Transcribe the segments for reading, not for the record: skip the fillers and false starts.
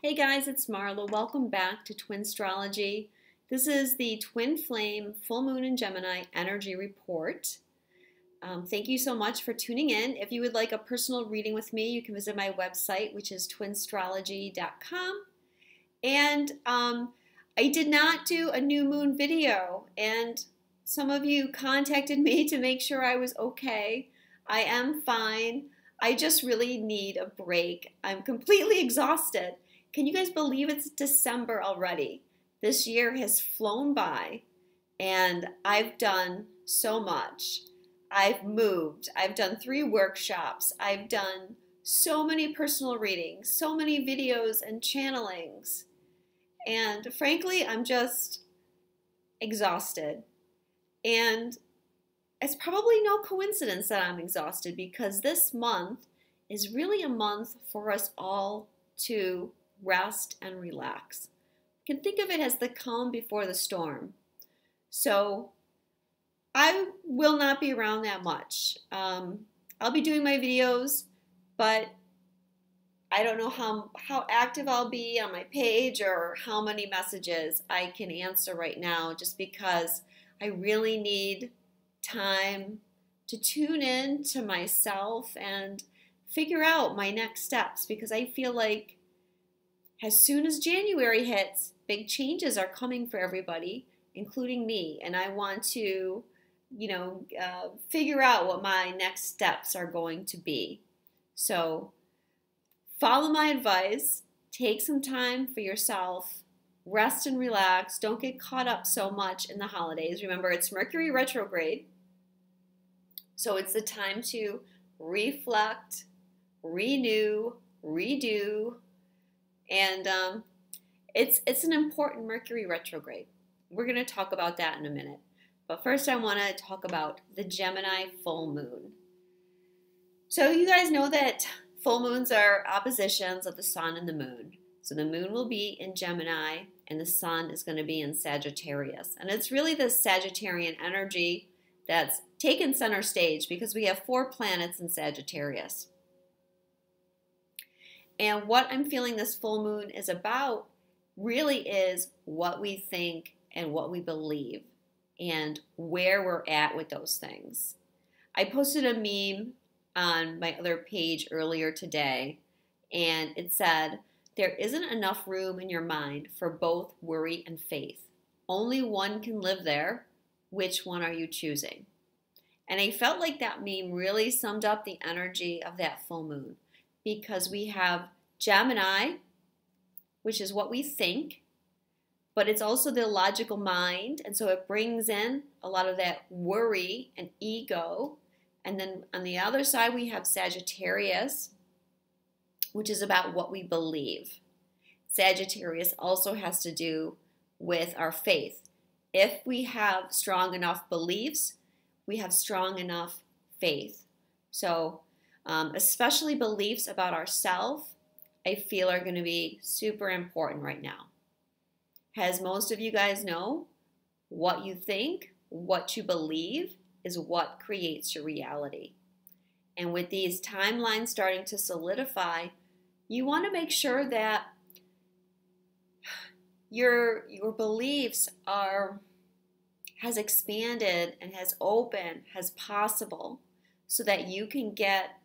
Hey guys, it's Marla. Welcome back to Twinstrology. This is the Twin Flame Full Moon in Gemini Energy Report. Thank you so much for tuning in. If you would like a personal reading with me, you can visit my website, which is twinstrology.com. And I did not do a new moon video, and some of you contacted me to make sure I was okay. I am fine. I just really need a break. I'm completely exhausted. Can you guys believe it's December already? This year has flown by, and I've done so much. I've moved. I've done 3 workshops. I've done so many personal readings, so many videos and channelings. And frankly, I'm just exhausted. And it's probably no coincidence that I'm exhausted, because this month is really a month for us all to rest and relax. You can think of it as the calm before the storm. So I will not be around that much. I'll be doing my videos, but I don't know how active I'll be on my page or how many messages I can answer right now, just because I really need time to tune in to myself and figure out my next steps, because I feel like as soon as January hits, big changes are coming for everybody, including me, and I want to, figure out what my next steps are going to be. So follow my advice, take some time for yourself, rest and relax, don't get caught up so much in the holidays. Remember, it's Mercury Retrograde, so it's the time to reflect, renew, redo, and it's an important Mercury retrograde. We're going to talk about that in a minute. But first I want to talk about the Gemini full moon. So you guys know that full moons are oppositions of the sun and the moon. So the moon will be in Gemini and the sun is going to be in Sagittarius. And it's really the Sagittarian energy that's taken center stage, because we have 4 planets in Sagittarius. And what I'm feeling this full moon is about really is what we think and what we believe and where we're at with those things. I posted a meme on my other page earlier today, and it said, "There isn't enough room in your mind for both worry and faith. Only one can live there. Which one are you choosing?" And I felt like that meme really summed up the energy of that full moon, because we have Gemini, which is what we think, but it's also the logical mind, and so it brings in a lot of that worry and ego. And then on the other side, we have Sagittarius, which is about what we believe. Sagittarius also has to do with our faith. If we have strong enough beliefs, we have strong enough faith. So especially beliefs about ourselves, I feel are going to be super important right now. As most of you guys know, what you think, what you believe is what creates your reality. And with these timelines starting to solidify, you want to make sure that your beliefs has expanded and has opened as possible, so that you can get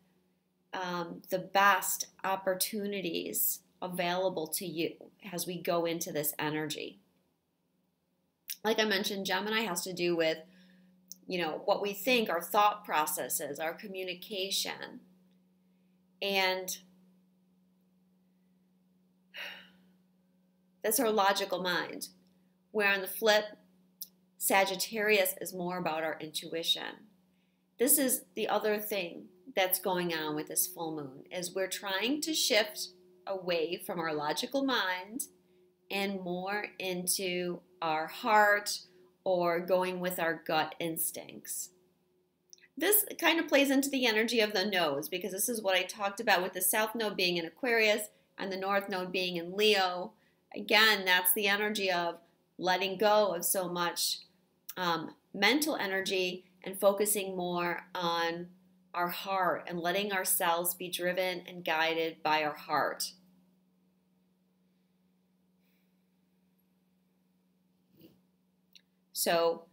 the best opportunities available to you as we go into this energy. Like I mentioned, Gemini has to do with, what we think, our thought processes, our communication. And that's our logical mind. Where on the flip, Sagittarius is more about our intuition. This is the other thing that's going on with this full moon, is we're trying to shift away from our logical mind and more into our heart, or going with our gut instincts. This kind of plays into the energy of the nodes, because this is what I talked about with the South Node being in Aquarius and the North Node being in Leo. Again, that's the energy of letting go of so much mental energy and focusing more on our heart and letting ourselves be driven and guided by our heart. So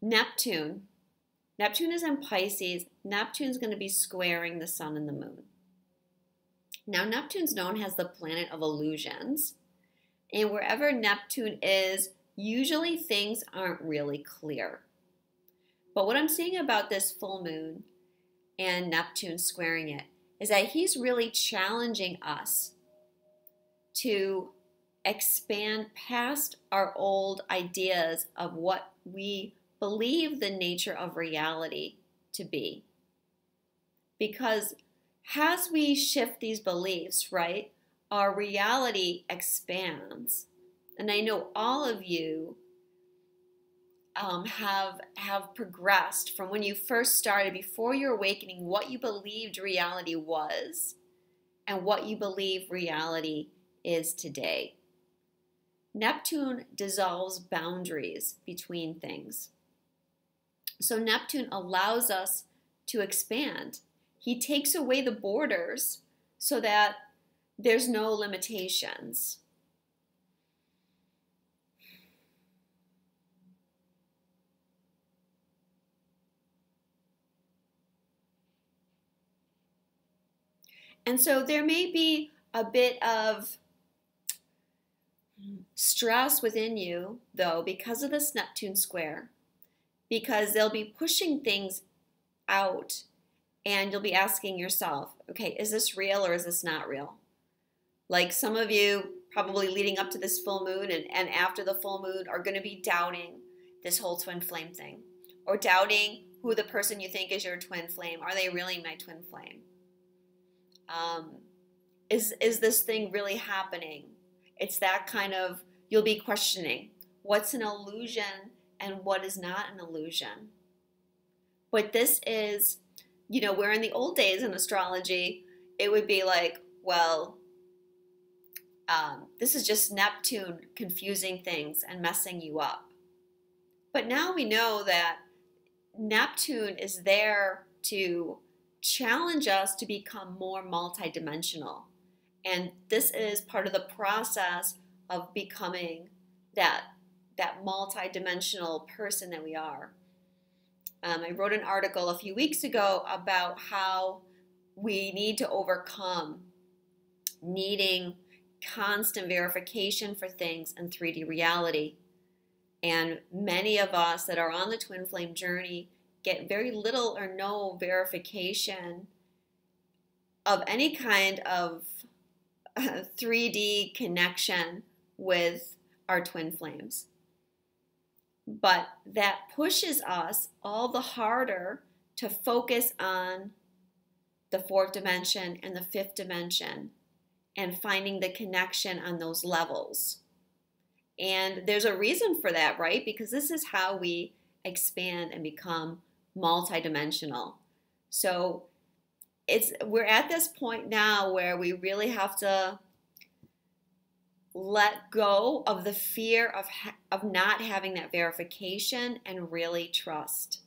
Neptune is in Pisces. Neptune's going to be squaring the sun and the moon. Now, Neptune's known as the planet of illusions. And wherever Neptune is, usually things aren't really clear. But what I'm seeing about this full moon and Neptune squaring it is that he's really challenging us to expand past our old ideas of what we believe the nature of reality to be. Because as we shift these beliefs, right, our reality expands. And I know all of you have progressed from when you first started, before your awakening, what you believed reality was and what you believe reality is today. Neptune dissolves boundaries between things. So Neptune allows us to expand. He takes away the borders so that there's no limitations. And so there may be a bit of stress within you, though, because of this Neptune square, because they'll be pushing things out and you'll be asking yourself, okay, is this real or is this not real? Like some of you probably leading up to this full moon and after the full moon are going to be doubting this whole twin flame thing, or doubting who the person you think is your twin flame. Are they really my twin flame? Is this thing really happening? It's that kind of, you'll be questioning what's an illusion and what is not an illusion. But this is, where in the old days in astrology, it would be like, well, this is just Neptune confusing things and messing you up. But now we know that Neptune is there to challenge us to become more multidimensional. And this is part of the process of becoming that multidimensional person that we are. I wrote an article a few weeks ago about how we need to overcome needing constant verification for things in 3D reality. And many of us that are on the twin flame journey get very little or no verification of any kind of 3D connection with our twin flames. But that pushes us all the harder to focus on the fourth dimension and the fifth dimension and finding the connection on those levels. And there's a reason for that, right? Because this is how we expand and become multidimensional. So we're at this point now where we really have to let go of the fear of not having that verification and really trust.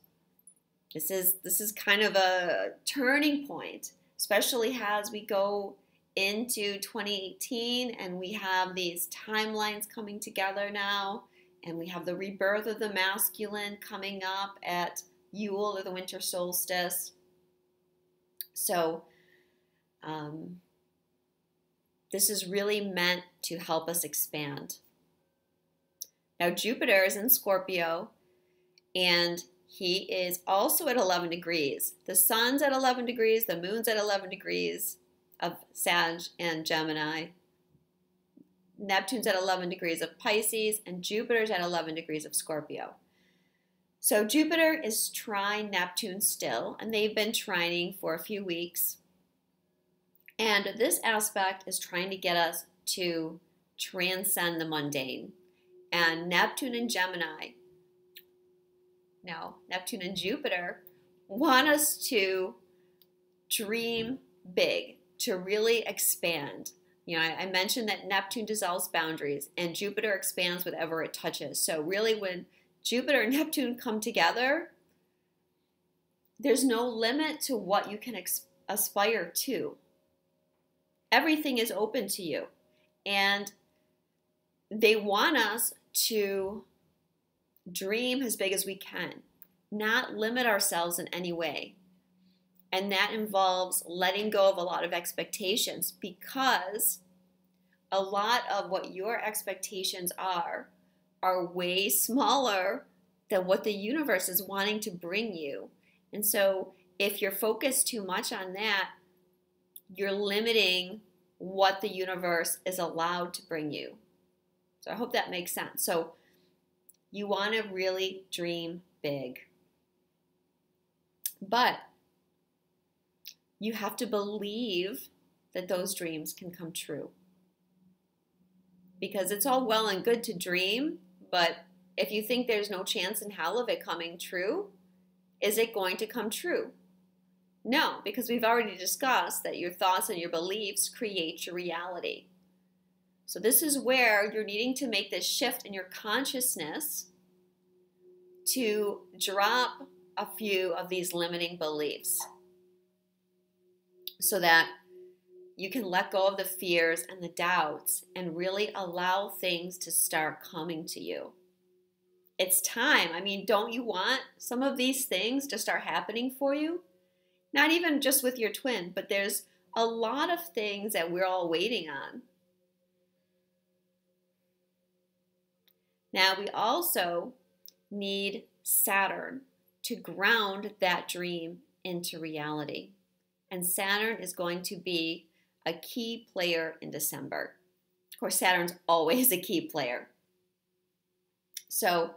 This is kind of a turning point, especially as we go into 2018 and we have these timelines coming together now, and we have the rebirth of the masculine coming up at Yule or the winter solstice. So this is really meant to help us expand. Now Jupiter is in Scorpio, and he is also at 11 degrees. The sun's at 11 degrees, the moon's at 11 degrees of Sag and Gemini. Neptune's at 11 degrees of Pisces, and Jupiter's at 11 degrees of Scorpio. So Jupiter is trine Neptune still, and they've been trining for a few weeks. And this aspect is trying to get us to transcend the mundane. And Neptune and Jupiter want us to dream big, to really expand. I mentioned that Neptune dissolves boundaries and Jupiter expands whatever it touches. So really when Jupiter and Neptune come together, there's no limit to what you can aspire to. Everything is open to you. And they want us to dream as big as we can, not limit ourselves in any way. And that involves letting go of a lot of expectations, because a lot of what your expectations are way smaller than what the universe is wanting to bring you. And so if you're focused too much on that, you're limiting what the universe is allowed to bring you. So I hope that makes sense. So you want to really dream big. But you have to believe that those dreams can come true. Because it's all well and good to dream, but if you think there's no chance in hell of it coming true, is it going to come true? No, because we've already discussed that your thoughts and your beliefs create your reality. So this is where you're needing to make this shift in your consciousness to drop a few of these limiting beliefs so that you can let go of the fears and the doubts and really allow things to start coming to you. It's time. I mean, don't you want some of these things to start happening for you? Not even just with your twin, but there's a lot of things that we're all waiting on. Now, we also need Saturn to ground that dream into reality. And Saturn is going to be a key player in December. Of course, Saturn's always a key player. So,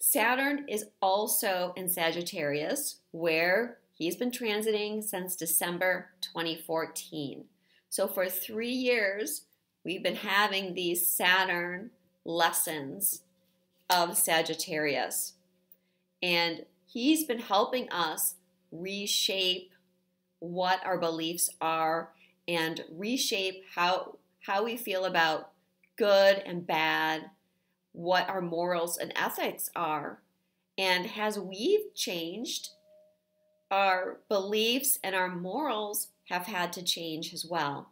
Saturn is also in Sagittarius, where he's been transiting since December 2014. So for 3 years, we've been having these Saturn lessons of Sagittarius. And he's been helping us reshape what our beliefs are and reshape how we feel about good and bad, what our morals and ethics are. And as we've changed, our beliefs and our morals have had to change as well.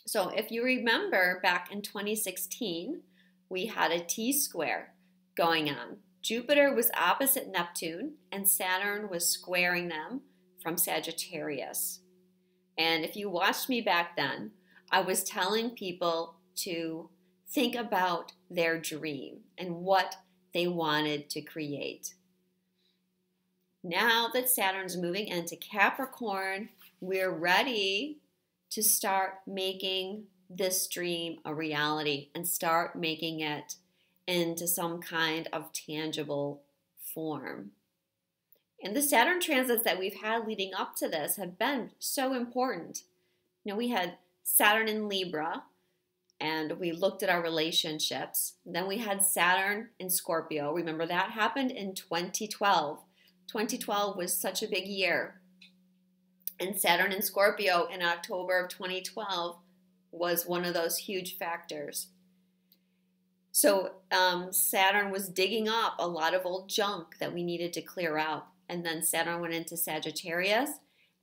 So if you remember back in 2016, we had a T-square going on. Jupiter was opposite Neptune and Saturn was squaring them from Sagittarius. And if you watched me back then, I was telling people to think about their dream and what they wanted to create. Now that Saturn's moving into Capricorn, we're ready to start making this dream a reality and start making it into some kind of tangible form. And the Saturn transits that we've had leading up to this have been so important. You know, we had Saturn in Libra, and we looked at our relationships. Then we had Saturn in Scorpio. Remember, that happened in 2012. 2012 was such a big year. And Saturn in Scorpio in October of 2012 was one of those huge factors. So Saturn was digging up a lot of old junk that we needed to clear out. And then Saturn went into Sagittarius,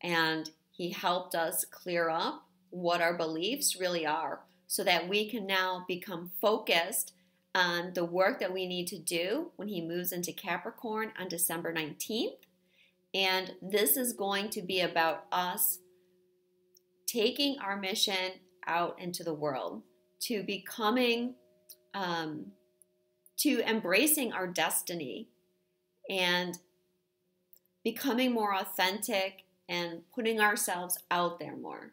and he helped us clear up what our beliefs really are so that we can now become focused on the work that we need to do when he moves into Capricorn on December 19th. And this is going to be about us taking our mission out into the world, to becoming, to embracing our destiny and becoming more authentic and putting ourselves out there more.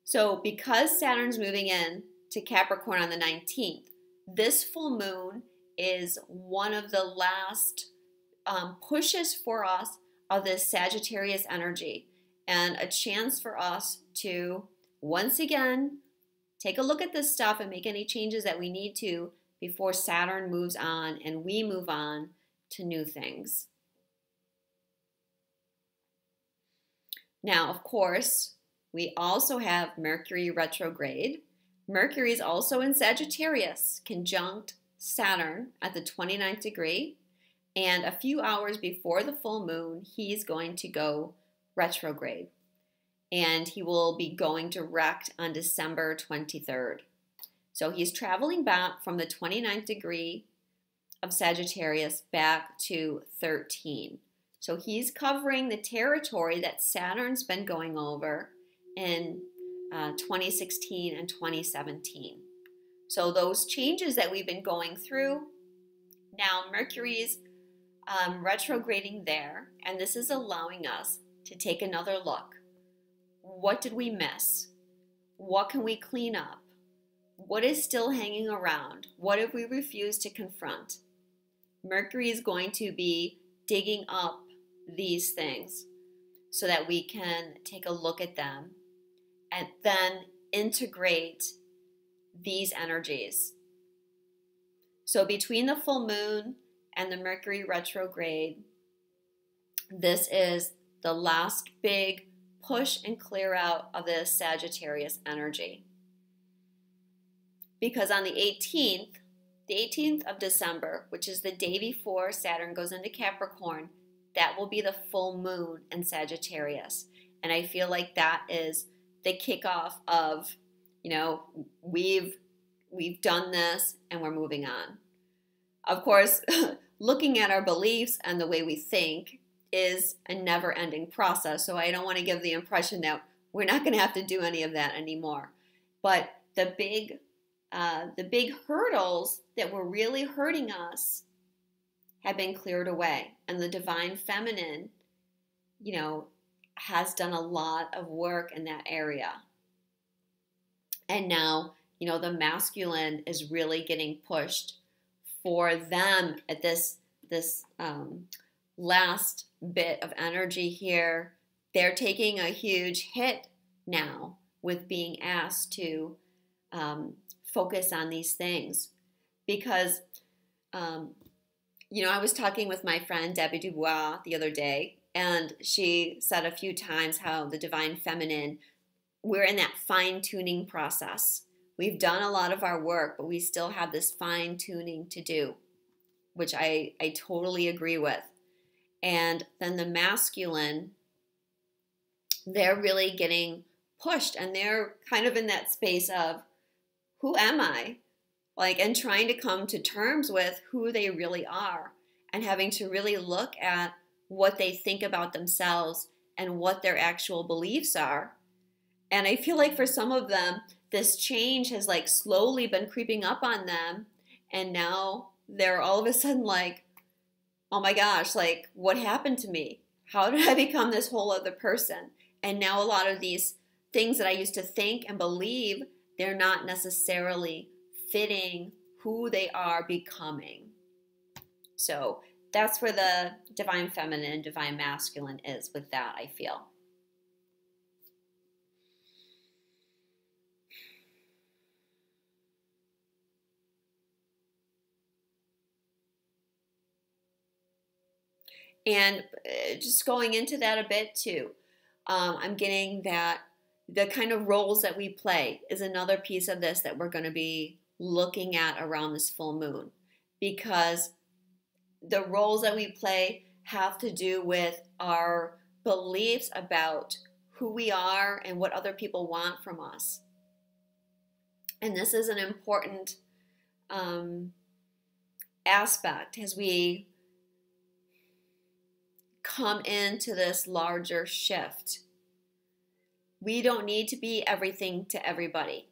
So because Saturn's moving in to Capricorn on the 19th, this full moon is one of the last pushes for us of this Sagittarius energy, and a chance for us to once again take a look at this stuff and make any changes that we need to before Saturn moves on and we move on to new things. Now, of course, we also have Mercury retrograde. Mercury is also in Sagittarius, conjunct Saturn at the 29th degree, And a few hours before the full moon, he's going to go retrograde. And he will be going direct on December 23rd. So he's traveling back from the 29th degree of Sagittarius back to 13. So he's covering the territory that Saturn's been going over in 2016 and 2017. So those changes that we've been going through, now Mercury's retrograding there, and this is allowing us to take another look. What did we miss? What can we clean up? What is still hanging around? What have we refused to confront? Mercury is going to be digging up these things so that we can take a look at them and then integrate these energies. So between the full moon and the Mercury retrograde, this is the last big push and clear out of this Sagittarius energy. Because on the 18th of December, which is the day before Saturn goes into Capricorn, that will be the full moon in Sagittarius. And I feel like that is the kickoff of, we've done this and we're moving on. Of course, looking at our beliefs and the way we think is a never-ending process. So I don't want to give the impression that we're not going to have to do any of that anymore. But the big hurdles that were really hurting us have been cleared away. And the divine feminine, has done a lot of work in that area. And now, the masculine is really getting pushed for them at this last bit of energy here. They're taking a huge hit now with being asked to focus on these things. Because, I was talking with my friend Debbie Dubois the other day, and she said a few times how the divine feminine, we're in that fine-tuning process. We've done a lot of our work, but we still have this fine-tuning to do, which I totally agree with. And then the masculine, they're really getting pushed, and they're kind of in that space of, who am I? And trying to come to terms with who they really are, and having to really look at what they think about themselves and what their actual beliefs are. And I feel like for some of them, this change has slowly been creeping up on them. And now they're all of a sudden oh my gosh, what happened to me? How did I become this whole other person? And now a lot of these things that I used to think and believe, they're not necessarily fitting who they are becoming. So that's where the divine feminine and divine masculine is with that, I feel. And just going into that a bit too, I'm getting that the kind of roles that we play is another piece of this that we're going to be looking at around this full moon. Because the roles that we play have to do with our beliefs about who we are and what other people want from us. And this is an important aspect as we come into this larger shift. We don't need to be everything to everybody.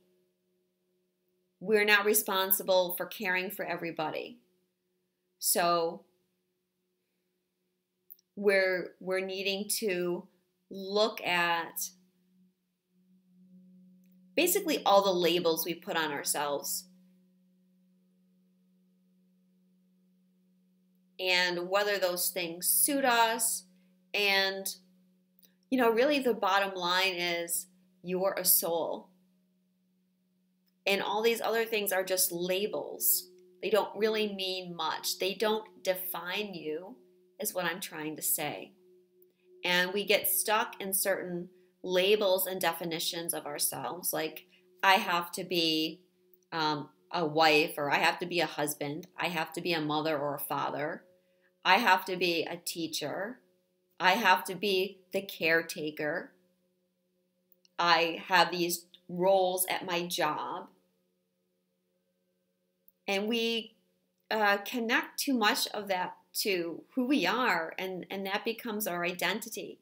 We're not responsible for caring for everybody. So we're needing to look at basically all the labels we put on ourselves and whether those things suit us. And, really the bottom line is you're a soul. And all these other things are just labels. They don't really mean much. They don't define you, is what I'm trying to say. And we get stuck in certain labels and definitions of ourselves, like I have to be a wife, or I have to be a husband, I have to be a mother or a father, I have to be a teacher. I have to be the caretaker. I have these roles at my job. And we connect too much of that to who we are, and that becomes our identity.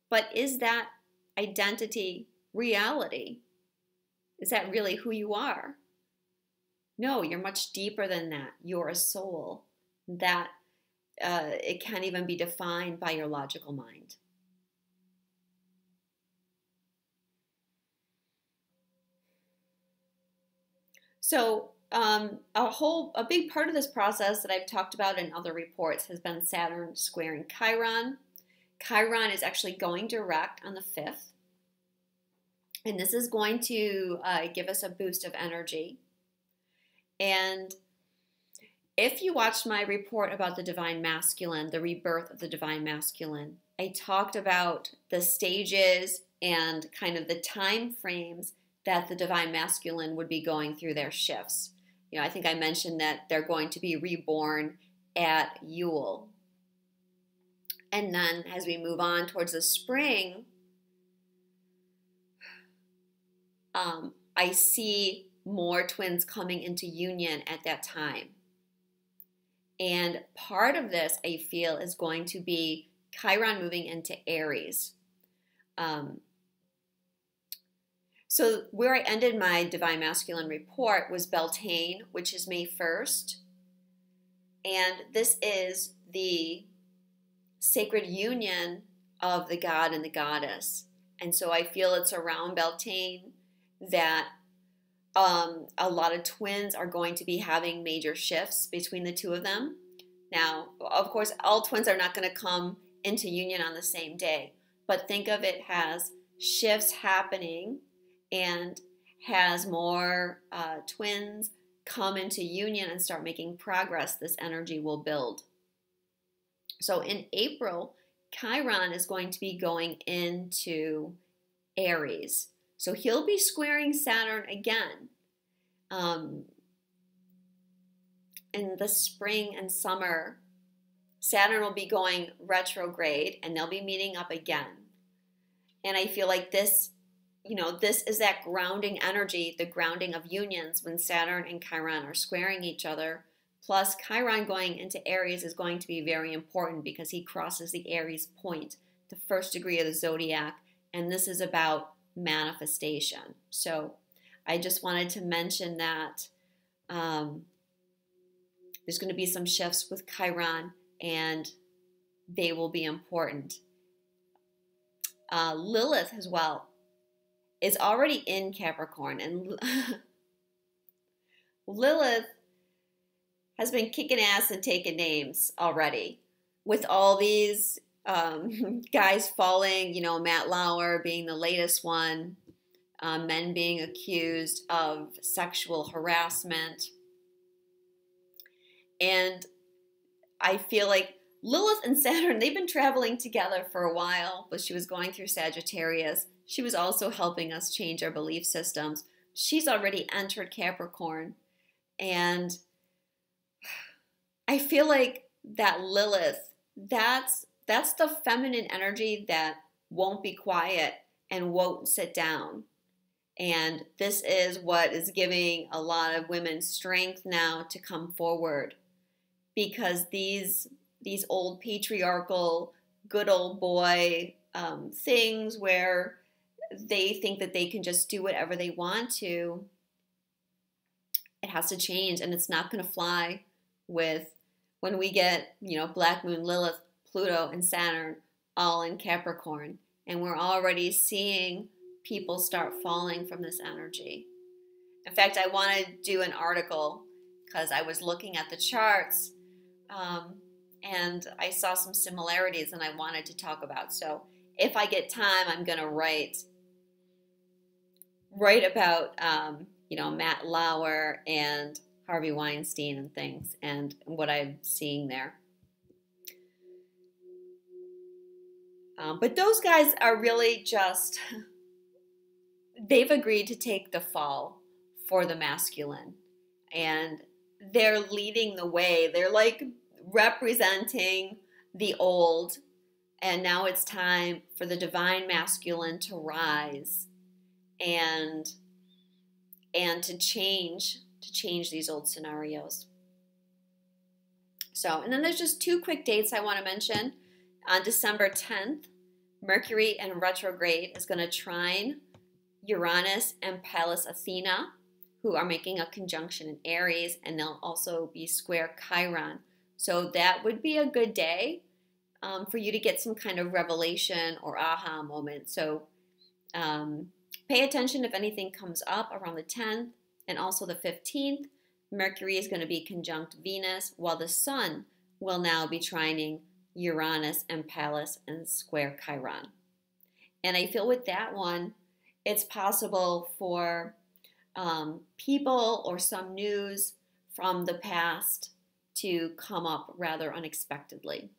But is that identity reality? Is that really who you are? No, you're much deeper than that. You're a soul that it can't even be defined by your logical mind. So a big part of this process that I've talked about in other reports has been Saturn squaring Chiron. Chiron is actually going direct on the 5th. And this is going to give us a boost of energy. And if you watched my report about the Divine Masculine, the rebirth of the Divine Masculine, I talked about the stages and kind of the time frames that the Divine Masculine would be going through their shifts. You know, I think I mentioned that they're going to be reborn at Yule. And then as we move on towards the spring, I see more twins coming into union at that time. And part of this, I feel, is going to be Chiron moving into Aries. So where I ended my Divine Masculine report was Beltane, which is May 1st. And this is the sacred union of the god and the goddess. And so I feel it's around Beltane that a lot of twins are going to be having major shifts between the two of them. Now, of course, all twins are not going to come into union on the same day, but think of it as shifts happening, and as more twins come into union and start making progress, this energy will build. So in April, Chiron is going to be going into Aries. So he'll be squaring Saturn again in the spring and summer. Saturn will be going retrograde, and they'll be meeting up again. And I feel like this, you know, this is that grounding energy, the grounding of unions when Saturn and Chiron are squaring each other. Plus, Chiron going into Aries is going to be very important because he crosses the Aries point, the first degree of the zodiac, and this is about manifestation. So I just wanted to mention that there's going to be some shifts with Chiron, and they will be important. Lilith as well is already in Capricorn, and Lilith has been kicking ass and taking names already with all these guys falling, you know, Matt Lauer being the latest one, men being accused of sexual harassment. And I feel like Lilith and Saturn, they've been traveling together for a while, but she was going through Sagittarius. She was also helping us change our belief systems. She's already entered Capricorn. And I feel like that Lilith, that's the feminine energy that won't be quiet and won't sit down. And this is what is giving a lot of women strength now to come forward, because these old patriarchal, good old boy things where they think that they can just do whatever they want to, it has to change, and it's not going to fly with when we get, you know, Black Moon, Lilith, Pluto, and Saturn all in Capricorn, and we're already seeing people start falling from this energy. In fact, I want to do an article because I was looking at the charts and I saw some similarities and I wanted to talk about. So if I get time, I'm going to write about, you know, Matt Lauer and Harvey Weinstein and things and what I'm seeing there. But those guys are really just, they've agreed to take the fall for the masculine, and they're leading the way. They're like representing the old, and now it's time for the divine masculine to rise and to change these old scenarios. So, and then there's just two quick dates I want to mention. On December 10th, Mercury in retrograde is going to trine Uranus and Pallas Athena, who are making a conjunction in Aries, and they'll also be square Chiron. So that would be a good day for you to get some kind of revelation or aha moment. So pay attention if anything comes up around the 10th, and also the 15th. Mercury is going to be conjunct Venus, while the Sun will now be trining Uranus and Pallas and square Chiron. And I feel with that one, it's possible for people or some news from the past to come up rather unexpectedly.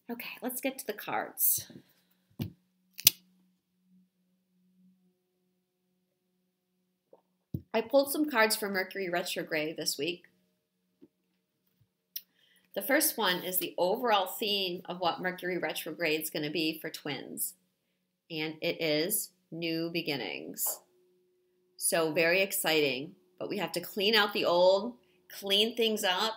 Okay, let's get to the cards. I pulled some cards for Mercury retrograde this week. The first one is the overall theme of what Mercury retrograde is going to be for twins. And it is new beginnings. So very exciting, but we have to clean out the old, clean things up,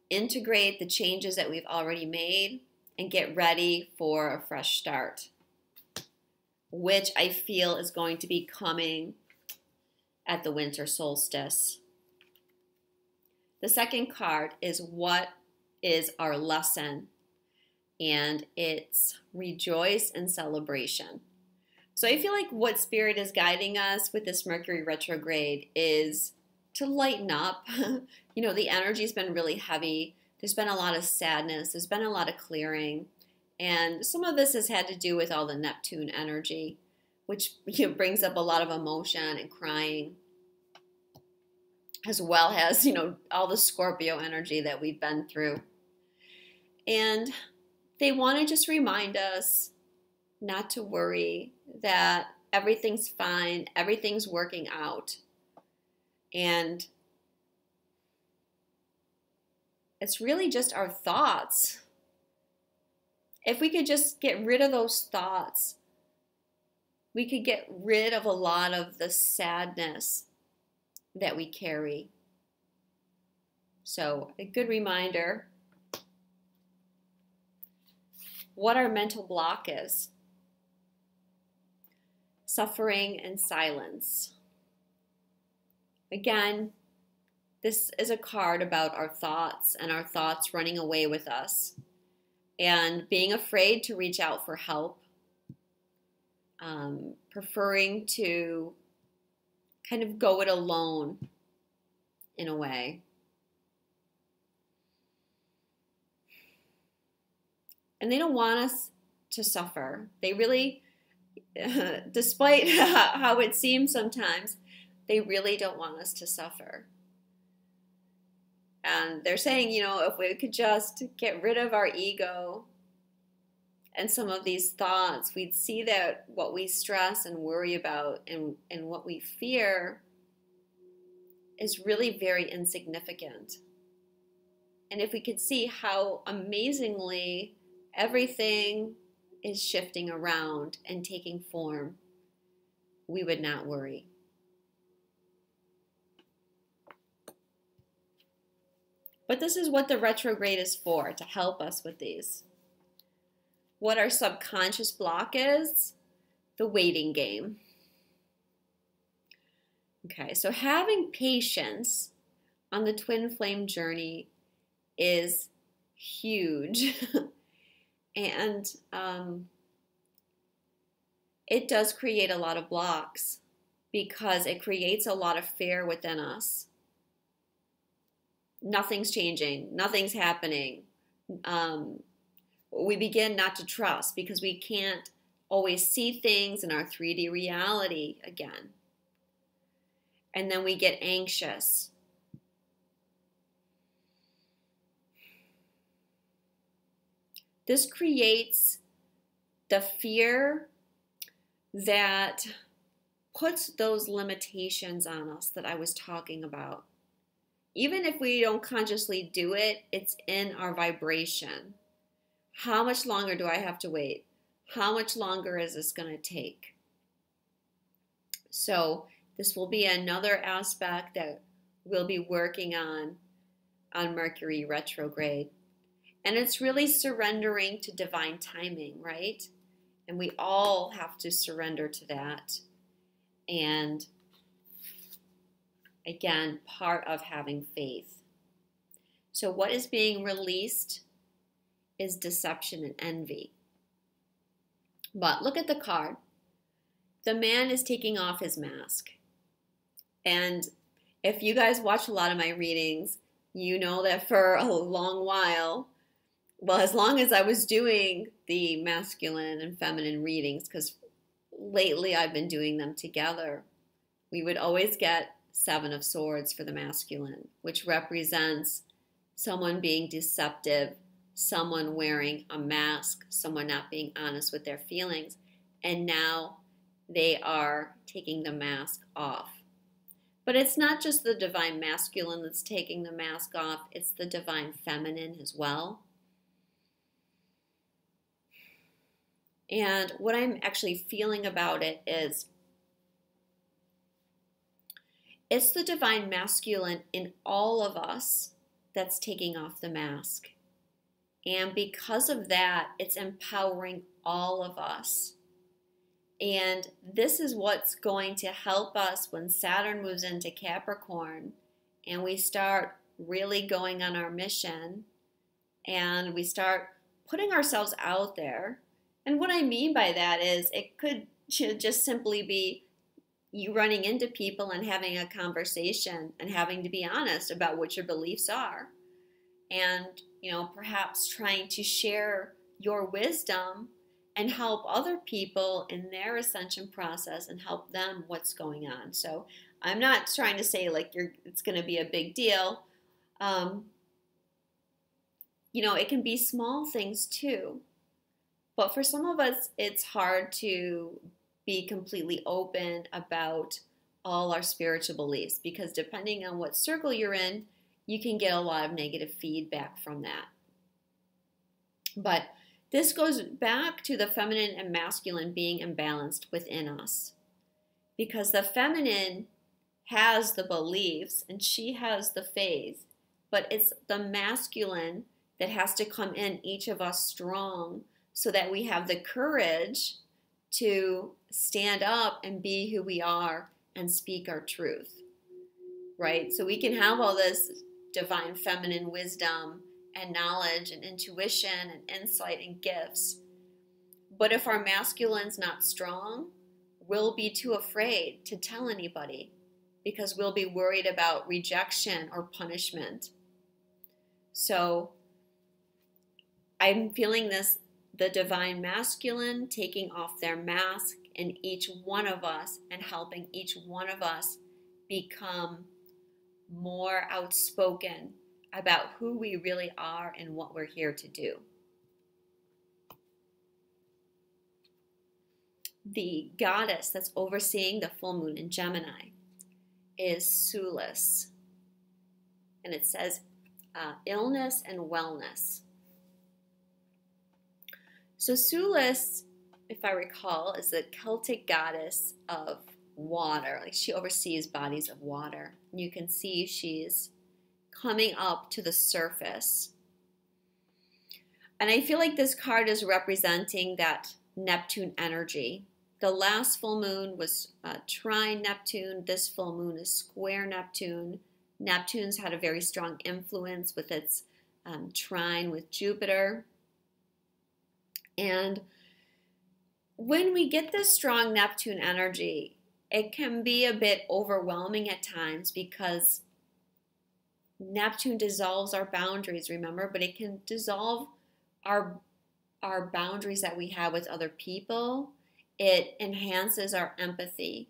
integrate the changes that we've already made, and get ready for a fresh start, which I feel is going to be coming at the winter solstice. The second card is what is our lesson, and it's rejoice and celebration. So I feel like what Spirit is guiding us with this Mercury retrograde is to lighten up. You know, the energy's been really heavy. There's been a lot of sadness. There's been a lot of clearing. And some of this has had to do with all the Neptune energy, which brings up a lot of emotion and crying, as well as, all the Scorpio energy that we've been through. And they want to just remind us not to worry, that everything's fine, everything's working out. And it's really just our thoughts. If we could just get rid of those thoughts, we could get rid of a lot of the sadness that we carry. So, a good reminder what our mental block is. Suffering and silence. Again, this is a card about our thoughts and our thoughts running away with us and being afraid to reach out for help, preferring to kind of go it alone in a way. And they don't want us to suffer. They really, despite how it seems sometimes, they really don't want us to suffer. And they're saying, if we could just get rid of our ego and some of these thoughts, we'd see that what we stress and worry about and what we fear is really very insignificant. And if we could see how amazingly everything is shifting around and taking form, we would not worry. But this is what the retrograde is for, to help us with these. What our subconscious block is, the waiting game. Okay, so having patience on the twin flame journey is huge. And it does create a lot of blocks because it creates a lot of fear within us. Nothing's changing. Nothing's happening. We begin not to trust because we can't always see things in our 3D reality again. And then we get anxious. This creates the fear that puts those limitations on us that I was talking about. even if we don't consciously do it, it's in our vibration. How much longer do I have to wait? How much longer is this going to take? So this will be another aspect that we'll be working on Mercury retrograde. And it's really surrendering to divine timing, right? And we all have to surrender to that. And again, part of having faith. So what is being released is deception and envy. But look at the card. The man is taking off his mask. And if you guys watch a lot of my readings, you know that for a long while, well, as long as I was doing the masculine and feminine readings, because lately I've been doing them together, we would always get Seven of Swords for the masculine, which represents someone being deceptive, someone wearing a mask, someone not being honest with their feelings, and now they are taking the mask off. But it's not just the divine masculine that's taking the mask off, it's the divine feminine as well. And what I'm actually feeling about it is it's the divine masculine in all of us that's taking off the mask. And because of that, it's empowering all of us. And this is what's going to help us when Saturn moves into Capricorn and we start really going on our mission and we start putting ourselves out there. And what I mean by that is it could just simply be you running into people and having a conversation and having to be honest about what your beliefs are. And, perhaps trying to share your wisdom and help other people in their ascension process and help them what's going on. So I'm not trying to say like it's going to be a big deal. It can be small things too. But for some of us, it's hard to be completely open about all our spiritual beliefs because depending on what circle you're in, you can get a lot of negative feedback from that. But this goes back to the feminine and masculine being imbalanced within us. Because the feminine has the beliefs and she has the faith, but it's the masculine that has to come in each of us strong so that we have the courage to stand up and be who we are and speak our truth, right? So we can have all this divine feminine wisdom and knowledge and intuition and insight and gifts. But if our masculine's not strong, we'll be too afraid to tell anybody because we'll be worried about rejection or punishment. So I'm feeling this, the divine masculine taking off their mask in each one of us and helping each one of us become more outspoken about who we really are and what we're here to do. The goddess that's overseeing the full moon in Gemini is Sulis. And it says illness and wellness. So Sulis, if I recall, is the Celtic goddess of water. Like she oversees bodies of water. And you can see she's coming up to the surface. And I feel like this card is representing that Neptune energy. The last full moon was trine Neptune. This full moon is square Neptune. Neptune's had a very strong influence with its trine with Jupiter. And when we get this strong Neptune energy, it can be a bit overwhelming at times because Neptune dissolves our boundaries, remember, but it can dissolve our boundaries that we have with other people. It enhances our empathy.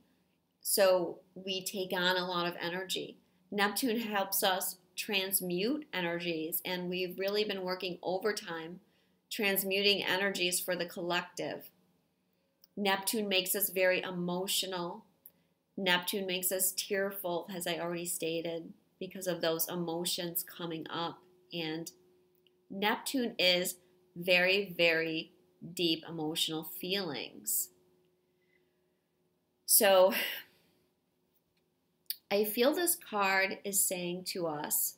So we take on a lot of energy. Neptune helps us transmute energies, and we've really been working overtime transmuting energies for the collective. Neptune makes us very emotional. Neptune makes us tearful, as I already stated. because of those emotions coming up. And Neptune is very, very deep emotional feelings. So I feel this card is saying to us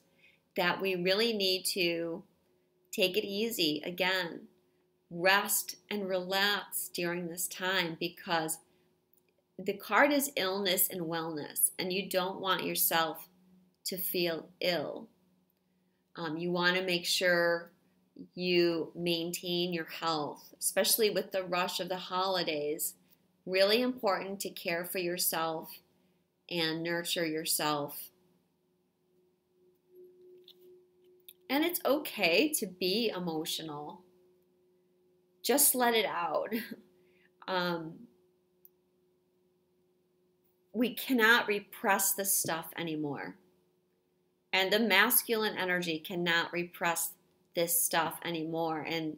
that we really need to take it easy again, rest and relax during this time, because the card is illness and wellness, and you don't want yourself to feel ill. You want to make sure you maintain your health, especially with the rush of the holidays. Really important to care for yourself and nurture yourself. And it's okay to be emotional. Just let it out. We cannot repress this stuff anymore. And the masculine energy cannot repress this stuff anymore. And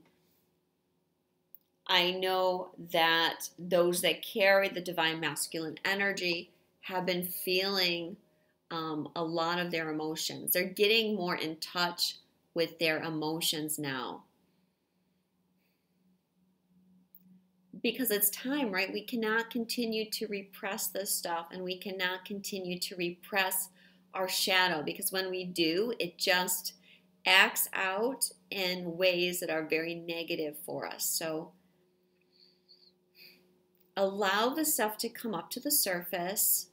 I know that those that carry the divine masculine energy have been feeling a lot of their emotions. They're getting more in touch with their emotions now. Because it's time, right? We cannot continue to repress this stuff, and we cannot continue to repress our shadow, because when we do, it just acts out in ways that are very negative for us. So allow the stuff to come up to the surface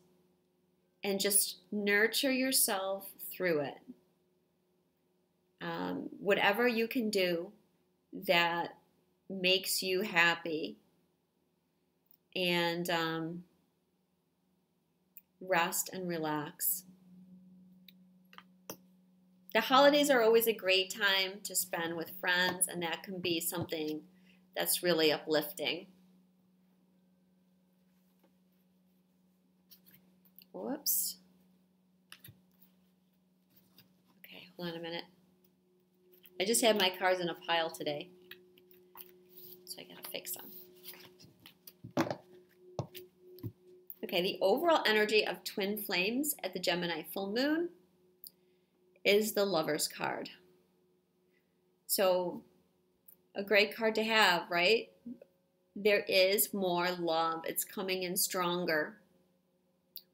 and just nurture yourself through it. Whatever you can do that makes you happy, and rest and relax. The holidays are always a great time to spend with friends, and that can be something that's really uplifting. Whoops. Okay, hold on a minute. I just had my cards in a pile today, so I gotta fix them. Okay, the overall energy of twin flames at the Gemini full moon is the Lover's card. So a great card to have, right? There is more love. It's coming in stronger.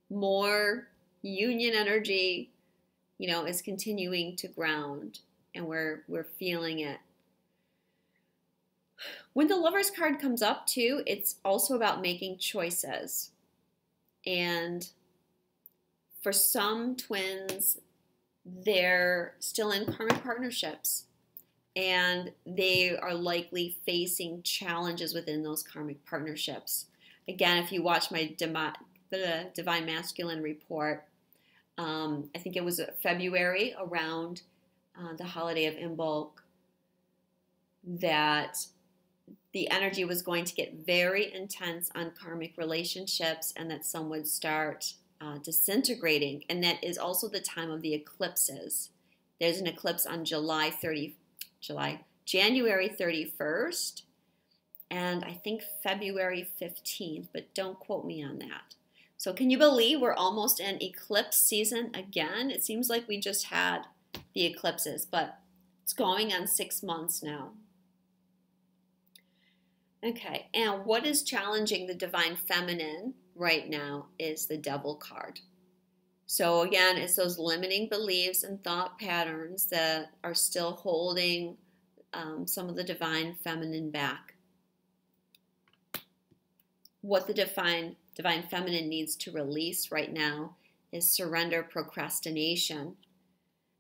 More union energy, is continuing to ground, and we're feeling it. When the Lover's card comes up too, it's also about making choices. And for some twins, they're still in karmic partnerships, and they are likely facing challenges within those karmic partnerships. Again, if you watch my the Divine Masculine report, I think it was February, around the holiday of Imbolc, that the energy was going to get very intense on karmic relationships, and that some would start disintegrating. And that is also the time of the eclipses. There's an eclipse on January 31st, and I think February 15th, but don't quote me on that. So can you believe we're almost in eclipse season again? It seems like we just had the eclipses, but it's going on 6 months now. Okay, and what is challenging the divine feminine right now is the Devil card. So again, it's those limiting beliefs and thought patterns that are still holding some of the divine feminine back. What the divine feminine needs to release right now is surrender, procrastination.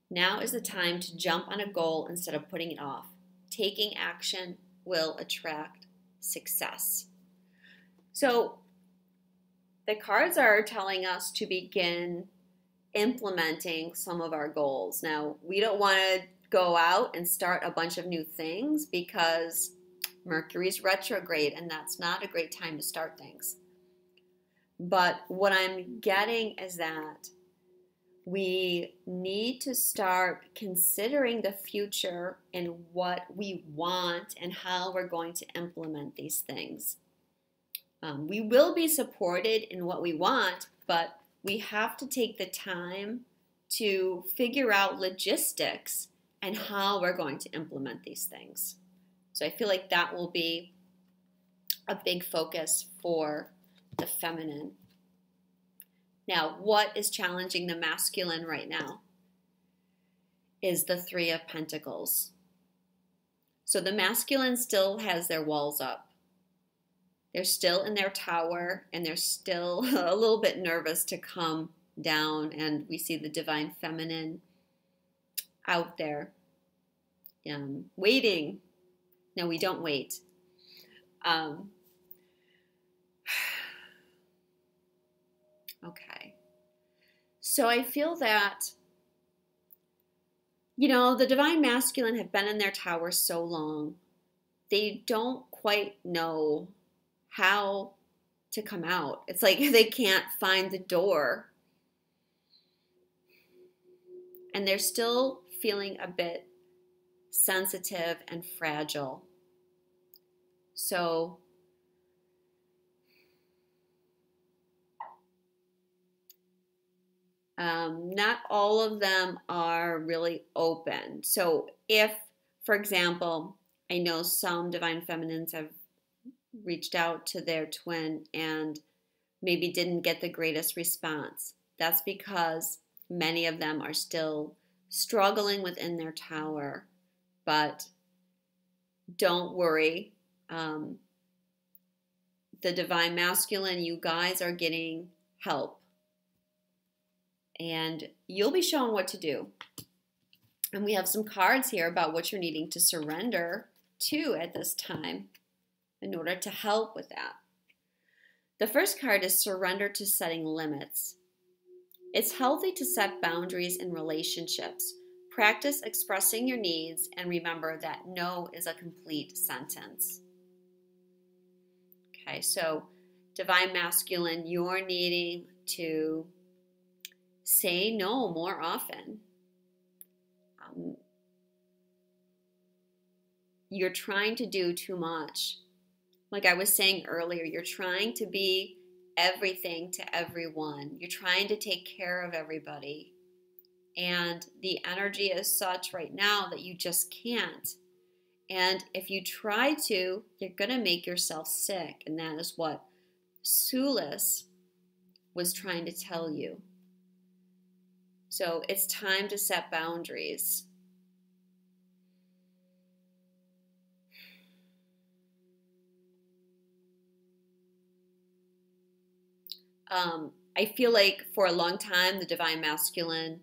Now is the time to jump on a goal instead of putting it off. Taking action will attract success. So the cards are telling us to begin implementing some of our goals. Now, we don't want to go out and start a bunch of new things because Mercury's retrograde, and that's not a great time to start things. But what I'm getting is that we need to start considering the future and what we want and how we're going to implement these things. We will be supported in what we want, but we have to take the time to figure out logistics and how we're going to implement these things. So I feel like that will be a big focus for the feminine. Now, what is challenging the masculine right now is the Three of Pentacles. So the masculine still has their walls up. They're still in their tower, and they're still a little bit nervous to come down, and we see the divine feminine out there waiting. No, we don't wait. Okay. So I feel that, the divine masculine have been in their tower so long, they don't quite know how to come out. It's like they can't find the door. And they're still feeling a bit sensitive and fragile. So not all of them are really open. So if, for example, I know some divine feminines have reached out to their twin and maybe didn't get the greatest response, that's because many of them are still struggling within their tower. But don't worry. The divine masculine, you guys are getting help. And you'll be shown what to do. And we have some cards here about what you're needing to surrender to at this time in order to help with that. The first card is surrender to setting limits. It's healthy to set boundaries in relationships. Practice expressing your needs and remember that no is a complete sentence. Okay, so divine masculine, you're needing to say no more often. You're trying to do too much. Like I was saying earlier, you're trying to be everything to everyone. You're trying to take care of everybody. And the energy is such right now that you just can't. And if you try to, you're going to make yourself sick. And that is what Sulis was trying to tell you. So it's time to set boundaries. I feel like for a long time, the divine masculine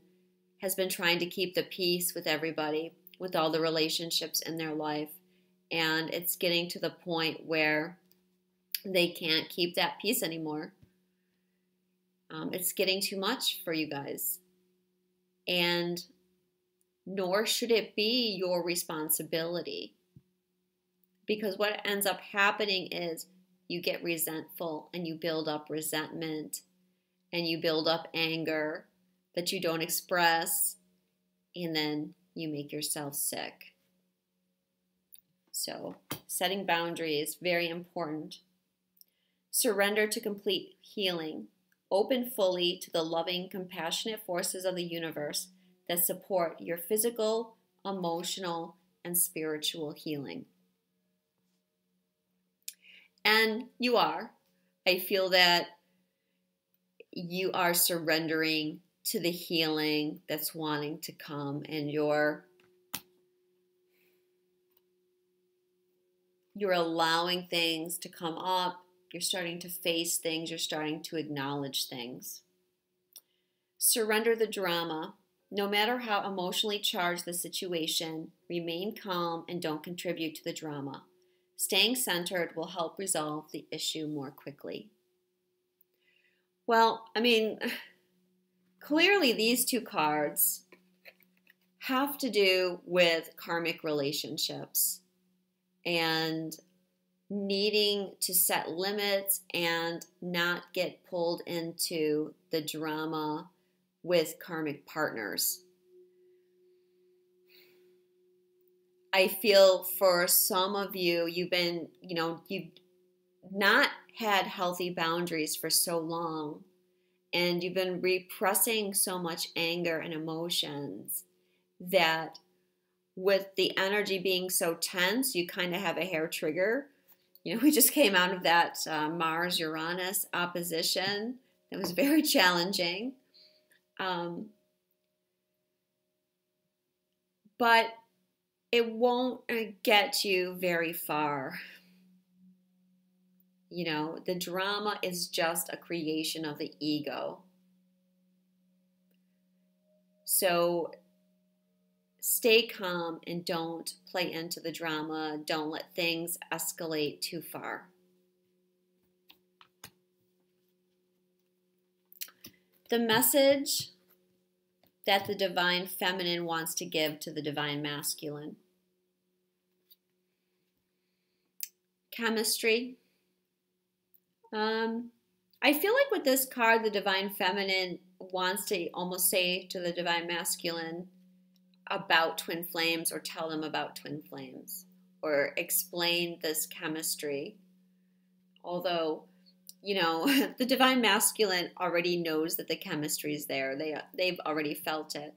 has been trying to keep the peace with everybody, with all the relationships in their life. And it's getting to the point where they can't keep that peace anymore. It's getting too much for you guys. And nor should it be your responsibility. Because what ends up happening is you get resentful and you build up resentment and you build up anger that you don't express, and then you make yourself sick. So setting boundaries, very important. Surrender to complete healing. Open fully to the loving, compassionate forces of the universe that support your physical, emotional, and spiritual healing. And you are. I feel that you are surrendering to the healing that's wanting to come, and you're allowing things to come up. You're starting to face things. You're starting to acknowledge things. Surrender the drama. No matter how emotionally charged the situation, remain calm and don't contribute to the drama. Staying centered will help resolve the issue more quickly. Well, I mean, clearly these two cards have to do with karmic relationships and needing to set limits and not get pulled into the drama with karmic partners. I feel for some of you, you've not had healthy boundaries for so long, and you've been repressing so much anger and emotions that with the energy being so tense, you kind of have a hair trigger. You know, we just came out of that Mars-Uranus opposition. That was very challenging. But it won't get you very far. You know, the drama is just a creation of the ego. So stay calm and don't play into the drama. Don't let things escalate too far. The message that the divine feminine wants to give to the divine masculine. Chemistry. I feel like with this card, the divine feminine wants to almost say to the divine masculine about twin flames, or tell them about twin flames, or explain this chemistry. Although, you know, the divine masculine already knows that the chemistry is there. They've already felt it.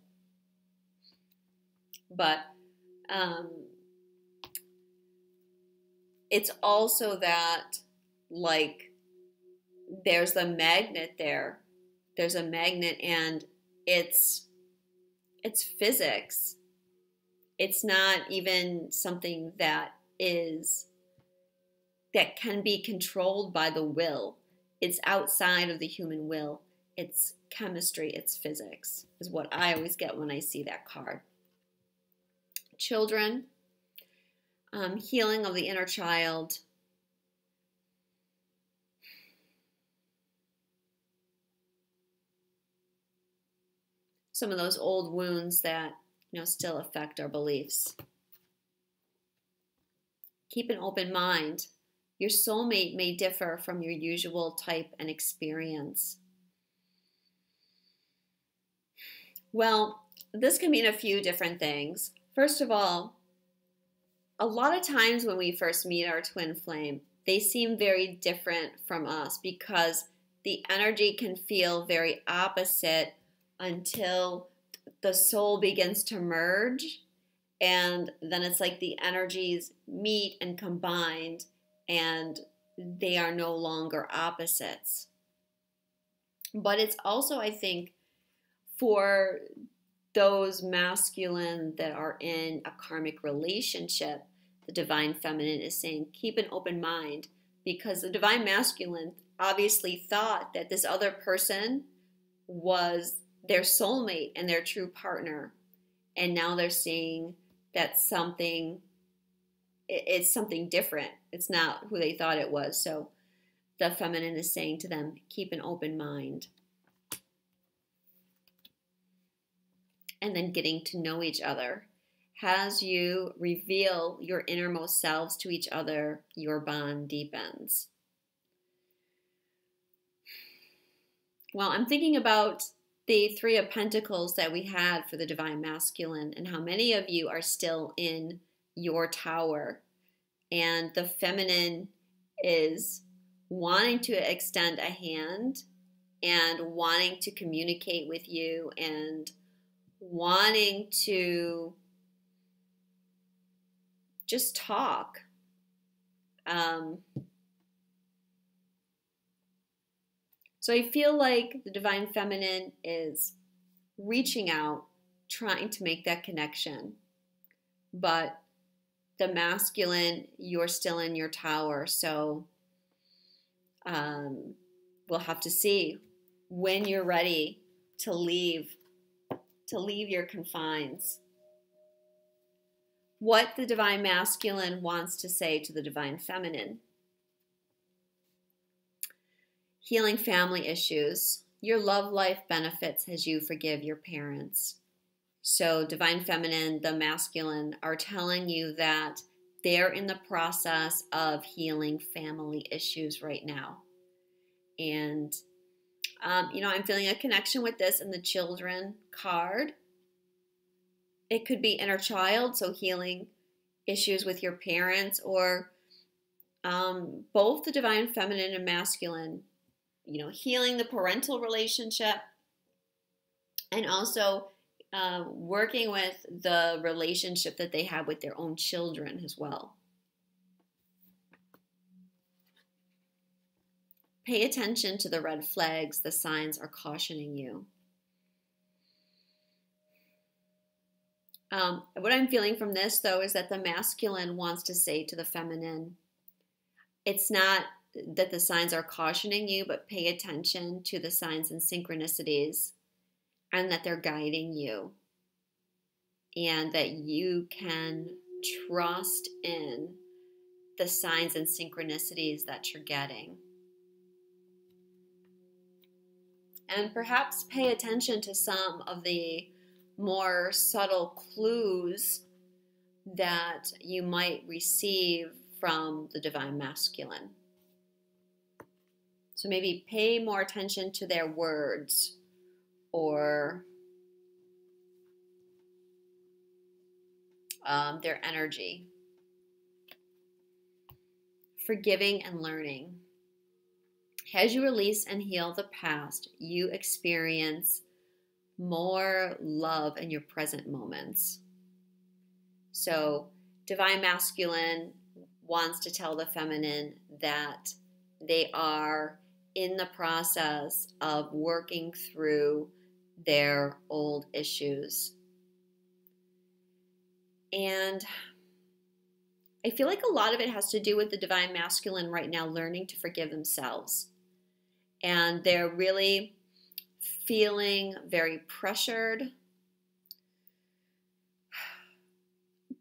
But it's also that, like, there's a magnet there. There's a magnet, and it's physics. It's not even something that can be controlled by the will. It's outside of the human will. It's chemistry, it's physics, is what I always get when I see that card. Children, healing of the inner child. Some of those old wounds that, you know, still affect our beliefs. Keep an open mind. Your soulmate may differ from your usual type and experience. Well, this can mean a few different things. First of all, a lot of times when we first meet our twin flame, they seem very different from us because the energy can feel very opposite until the soul begins to merge, and then it's like the energies meet and combined, and they are no longer opposites. But it's also, I think, for those masculine that are in a karmic relationship, the divine feminine is saying, keep an open mind, because the divine masculine obviously thought that this other person was their soulmate and their true partner. And now they're seeing that it's something different. It's not who they thought it was. So the feminine is saying to them, keep an open mind. And then getting to know each other. As you reveal your innermost selves to each other, your bond deepens. Well, I'm thinking about the Three of Pentacles that we had for the divine masculine, and how many of you are still in your tower, and the feminine is wanting to extend a hand and wanting to communicate with you and wanting to just talk. So I feel like the divine feminine is reaching out, trying to make that connection. But the masculine, you're still in your tower. So we'll have to see when you're ready to leave your confines. What the divine masculine wants to say to the divine feminine. Healing family issues. Your love life benefits as you forgive your parents. So divine feminine, the masculine, are telling you that they're in the process of healing family issues right now. And, I'm feeling a connection with this in the children card. It could be inner child, so healing issues with your parents, or both the divine feminine and masculine healing the parental relationship, and also working with the relationship that they have with their own children as well. Pay attention to the red flags. The signs are cautioning you. What I'm feeling from this, though, is that the masculine wants to say to the feminine, it's not that the signs are cautioning you, but pay attention to the signs and synchronicities, and that they're guiding you, and that you can trust in the signs and synchronicities that you're getting. And perhaps pay attention to some of the more subtle clues that you might receive from the divine masculine. So maybe pay more attention to their words, or their energy. Forgiving and learning. As you release and heal the past, you experience more love in your present moments. So, divine masculine wants to tell the feminine that they are in the process of working through their old issues. And I feel like a lot of it has to do with the divine masculine right now learning to forgive themselves. And they're really feeling very pressured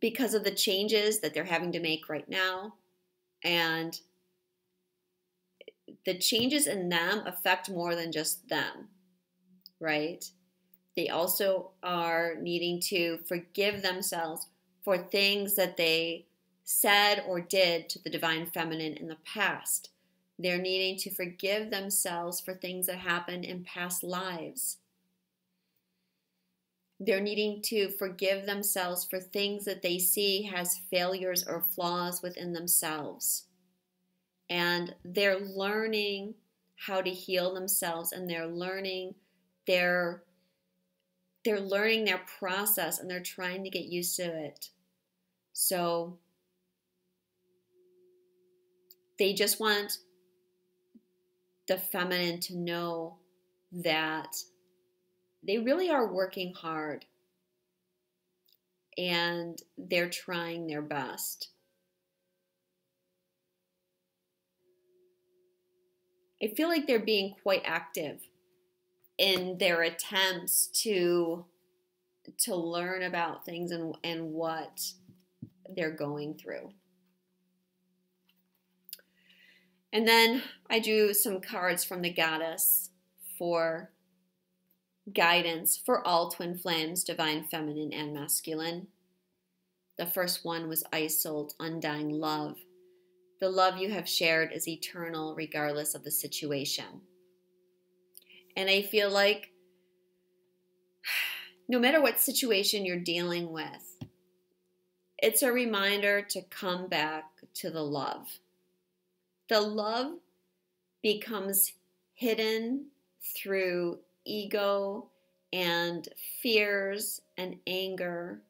because of the changes that they're having to make right now. And the changes in them affect more than just them, right? They also are needing to forgive themselves for things that they said or did to the divine feminine in the past. They're needing to forgive themselves for things that happened in past lives. They're needing to forgive themselves for things that they see as failures or flaws within themselves. And they're learning how to heal themselves, and they're learning their process, and they're trying to get used to it. So they just want the feminine to know that they really are working hard and they're trying their best. I feel like they're being quite active in their attempts to learn about things and what they're going through. And then I drew some cards from the goddess for guidance for all twin flames, divine feminine and masculine. The first one was Isolde, undying love. The love you have shared is eternal regardless of the situation. And I feel like no matter what situation you're dealing with, it's a reminder to come back to the love. The love becomes hidden through ego and fears and anger,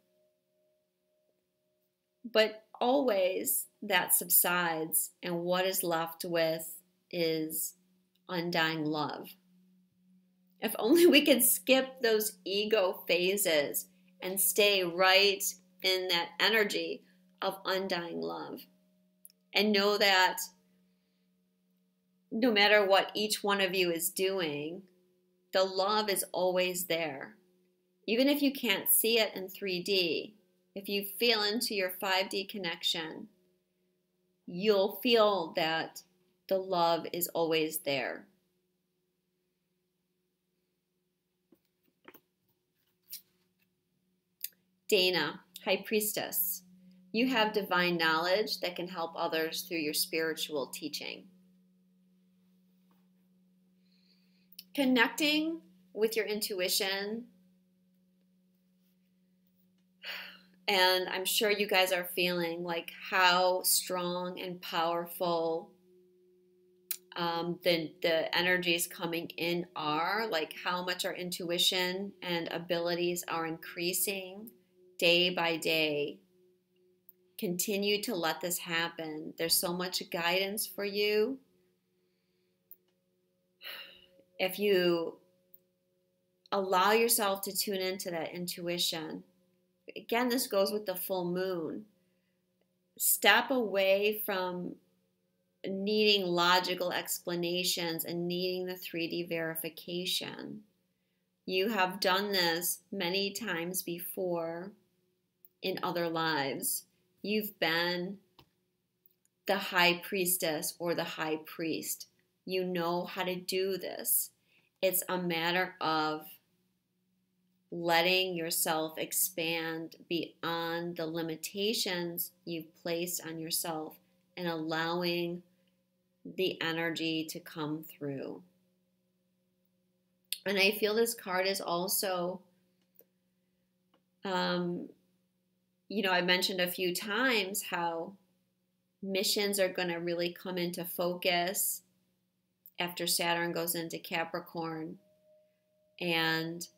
but always that subsides, and what is left with is undying love. If only we could skip those ego phases and stay right in that energy of undying love, and know that no matter what each one of you is doing, the love is always there. Even if you can't see it in 3D, if you feel into your 5D connection, you'll feel that the love is always there. Dana, High Priestess, you have divine knowledge that can help others through your spiritual teaching. Connecting with your intuition, and I'm sure you guys are feeling like how strong and powerful The energies coming in are, like how much our intuition and abilities are increasing day by day. Continue to let this happen. There's so much guidance for you. If you allow yourself to tune into that intuition, again, this goes with the full moon. Step away from needing logical explanations and needing the 3D verification. You have done this many times before in other lives. You've been the high priestess or the high priest. You know how to do this. It's a matter of letting yourself expand beyond the limitations you've placed on yourself and allowing the energy to come through. And I feel this card is also, I mentioned a few times how missions are going to really come into focus after Saturn goes into Capricorn. And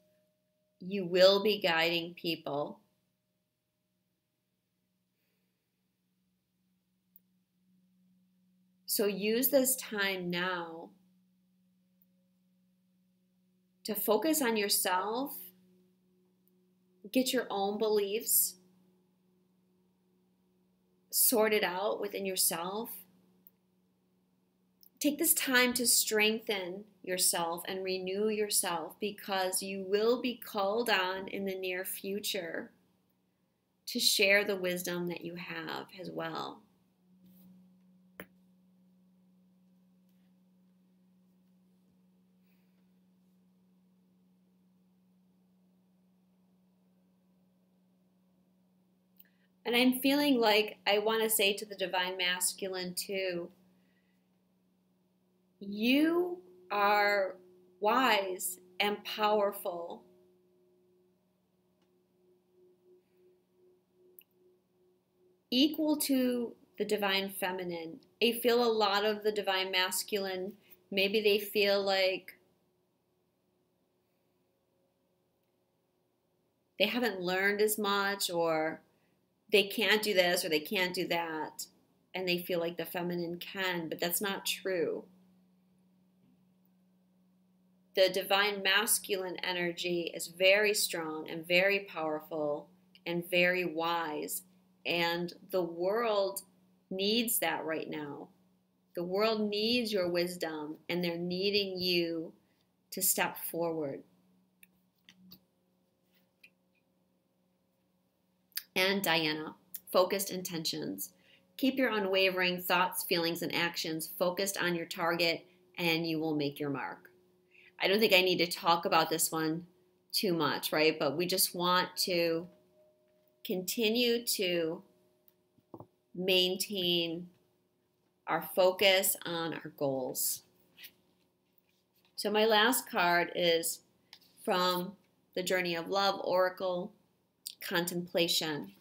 you will be guiding people. So use this time now to focus on yourself, get your own beliefs sorted out within yourself. Take this time to strengthen yourself and renew yourself, because you will be called on in the near future to share the wisdom that you have as well. And I'm feeling like I want to say to the Divine Masculine too, you are wise and powerful. Equal to the Divine Feminine. I feel a lot of the Divine Masculine, maybe they feel like they haven't learned as much, or they can't do this or they can't do that, and they feel like the feminine can, but that's not true. The Divine Masculine energy is very strong and very powerful and very wise, and the world needs that right now. The world needs your wisdom, and they're needing you to step forward. And Diana, focused intentions. Keep your unwavering thoughts, feelings, and actions focused on your target, and you will make your mark. I don't think I need to talk about this one too much, right? But we just want to continue to maintain our focus on our goals. So my last card is from the Journey of Love Oracle, Contemplation.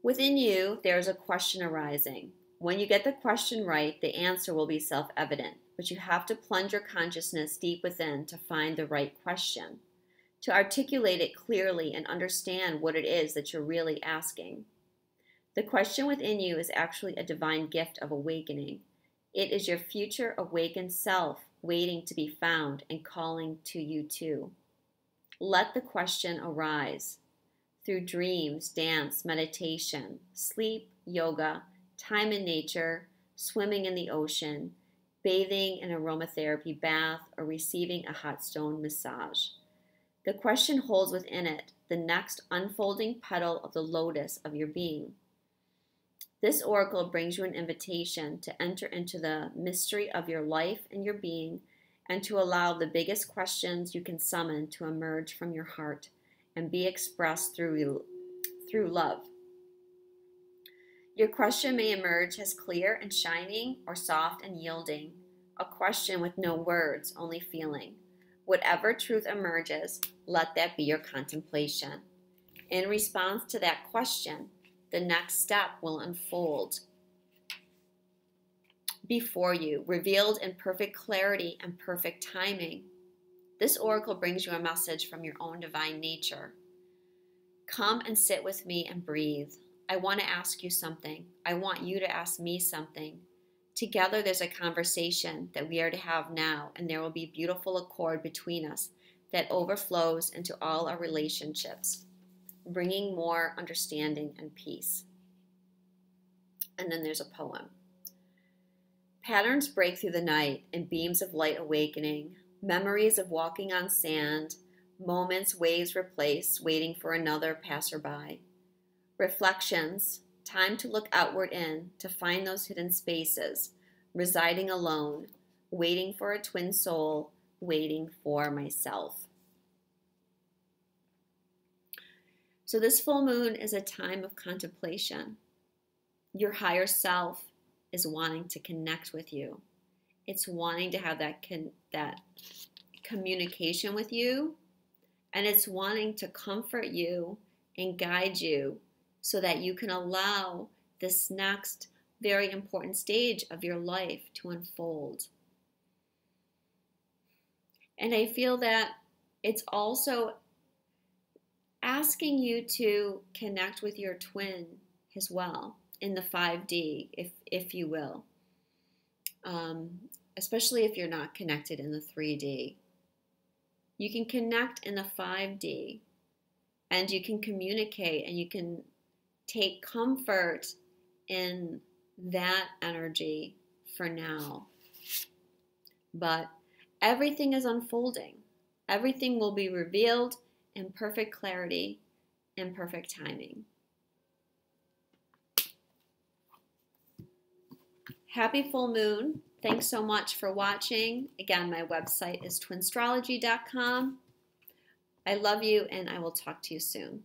Within you, there is a question arising. When you get the question right, the answer will be self-evident, but you have to plunge your consciousness deep within to find the right question, to articulate it clearly and understand what it is that you're really asking. The question within you is actually a divine gift of awakening. It is your future awakened self waiting to be found and calling to you too. Let the question arise. Through dreams, dance, meditation, sleep, yoga, time in nature, swimming in the ocean, bathing in aromatherapy bath, or receiving a hot stone massage. The question holds within it the next unfolding petal of the lotus of your being. This oracle brings you an invitation to enter into the mystery of your life and your being, and to allow the biggest questions you can summon to emerge from your heart and be expressed through love. Your question may emerge as clear and shining, or soft and yielding, a question with no words, only feeling. Whatever truth emerges, let that be your contemplation. In response to that question, the next step will unfold. before you, revealed in perfect clarity and perfect timing. This oracle brings you a message from your own divine nature. Come and sit with me and breathe. I want to ask you something. I want you to ask me something. Together there's a conversation that we are to have now, and there will be beautiful accord between us that overflows into all our relationships, bringing more understanding and peace. And then there's a poem. Patterns break through the night in beams of light awakening, memories of walking on sand, moments waves replace, waiting for another passerby. Reflections, time to look outward in, to find those hidden spaces, residing alone, waiting for a twin soul, waiting for myself. So this full moon is a time of contemplation. Your higher self is wanting to connect with you. It's wanting to have that communication with you, and it's wanting to comfort you and guide you so that you can allow this next very important stage of your life to unfold. And I feel that it's also asking you to connect with your twin as well in the 5D, if you will, especially if you're not connected in the 3D. You can connect in the 5D, and you can communicate, and you can take comfort in that energy for now. But everything is unfolding. Everything will be revealed in perfect clarity and perfect timing. Happy full moon. Thanks so much for watching. Again, my website is twinstrology.com. I love you, and I will talk to you soon.